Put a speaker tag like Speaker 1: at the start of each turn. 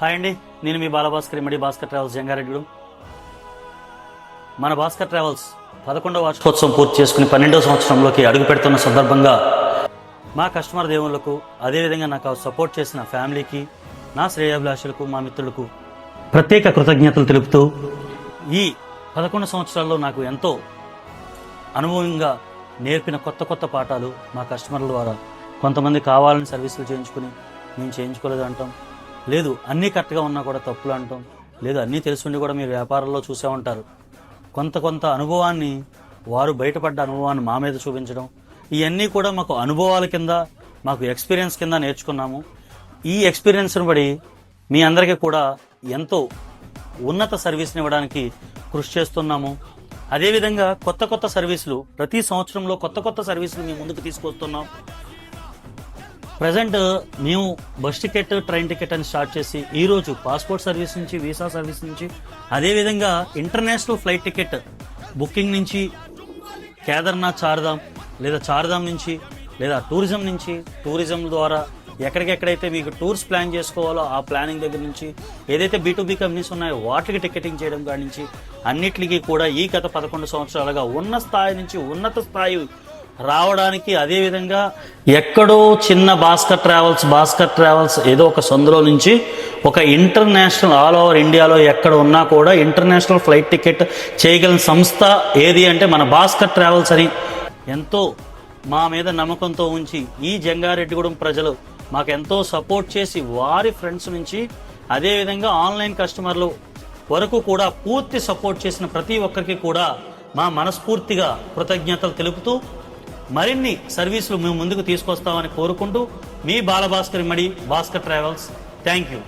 Speaker 1: Hi అండి, నేను మీ బాలభాస్కర్ ఇమ్మడి Bhaskar travels Jangareddygudem. మన భాస్కర్ ట్రావెల్స్ 11వ వార్షికోత్సవం పూర్తి చేసుకుని 12వ సంవత్సరంలోకి అడుగు పెడుతున్న సందర్భంగా మా కస్టమర్ దేవుళ్లకు, అదేవిధంగా నాకు సపోర్ట్ చేసిన ఫ్యామిలీకి, నా శ్రేయాభిలాషులకు, మా మిత్రులకు ప్రత్యేక కృతజ్ఞతలు తెలుపుతూ, ఈ 11 సంవత్సరాల్లో నాకు ఎంతో అనుభవంగా నేర్పిన కొత్త పాఠాలు మా కస్టమర్ల ద్వారా కొంతమంది కావాలని సర్వీసులు చేయించుకుని మేము చేయించుకోలేదు అంటాం, లేదు అన్నీ కరెక్ట్గా ఉన్నా కూడా తప్పులు అంటాం, లేదు అన్నీ తెలుసుండి కూడా మీరు వ్యాపారంలో చూసే ఉంటారు. కొంత అనుభవాన్ని, వారు బయటపడ్డ అనుభవాన్ని మా మీద చూపించడం, ఇవన్నీ కూడా మాకు అనుభవాల కింద, మాకు ఎక్స్పీరియన్స్ కింద నేర్చుకున్నాము. ఈ ఎక్స్పీరియన్స్ని బడి మీ అందరికీ కూడా ఎంతో ఉన్నత సర్వీస్ని ఇవ్వడానికి కృషి చేస్తున్నాము. అదేవిధంగా కొత్త సర్వీసులు, ప్రతి సంవత్సరంలో కొత్త సర్వీసులు మేము ముందుకు తీసుకొస్తున్నాం. ప్రజెంట్ మేము బస్ టికెట్, ట్రైన్ టికెట్ అని స్టార్ట్ చేసి ఈరోజు పాస్పోర్ట్ సర్వీస్ నుంచి, వీసా సర్వీస్ నుంచి, అదేవిధంగా ఇంటర్నేషనల్ ఫ్లైట్ టికెట్ బుకింగ్ నుంచి, కేదార్నాథ్ చార్ధామ్ లేదా చార్ధామ్ నుంచి, లేదా టూరిజం ద్వారా ఎక్కడికెక్కడైతే మీకు టూర్స్ ప్లాన్ చేసుకోవాలో ఆ ప్లానింగ్ దగ్గర నుంచి, ఏదైతే B2B కంపెనీస్ ఉన్నాయో వాటికి టికెటింగ్ చేయడం కాడి నుంచి అన్నిటికీ కూడా ఈ గత 11 సంవత్సరాలుగా ఉన్న స్థాయి నుంచి ఉన్నత స్థాయి రావడానికి, అదేవిధంగా ఎక్కడో చిన్న భాస్కర్ ట్రావెల్స్ ఏదో ఒక సందులో నుంచి ఒక ఇంటర్నేషనల్, ఆల్ ఓవర్ ఇండియాలో ఎక్కడ ఉన్నా కూడా ఇంటర్నేషనల్ ఫ్లైట్ టికెట్ చేయగలిగిన సంస్థ ఏది అంటే మన భాస్కర్ ట్రావెల్స్ అని ఎంతో మా మీద నమ్మకంతో ఉంచి, ఈ జంగారెడ్డిగూడెం ప్రజలు మాకు ఎంతో సపోర్ట్ చేసి, వారి ఫ్రెండ్స్ నుంచి అదేవిధంగా ఆన్లైన్ కస్టమర్లు వరకు కూడా పూర్తి సపోర్ట్ చేసిన ప్రతి ఒక్కరికి కూడా మా మనస్ఫూర్తిగా కృతజ్ఞతలు తెలుపుతూ, మరిన్ని సర్వీసులు మేము ముందుకు తీసుకొస్తామని కోరుకుంటూ, మీ బాలభాస్కర్ ఇమ్మడి భాస్కర్ ట్రావెల్స్. Thank you.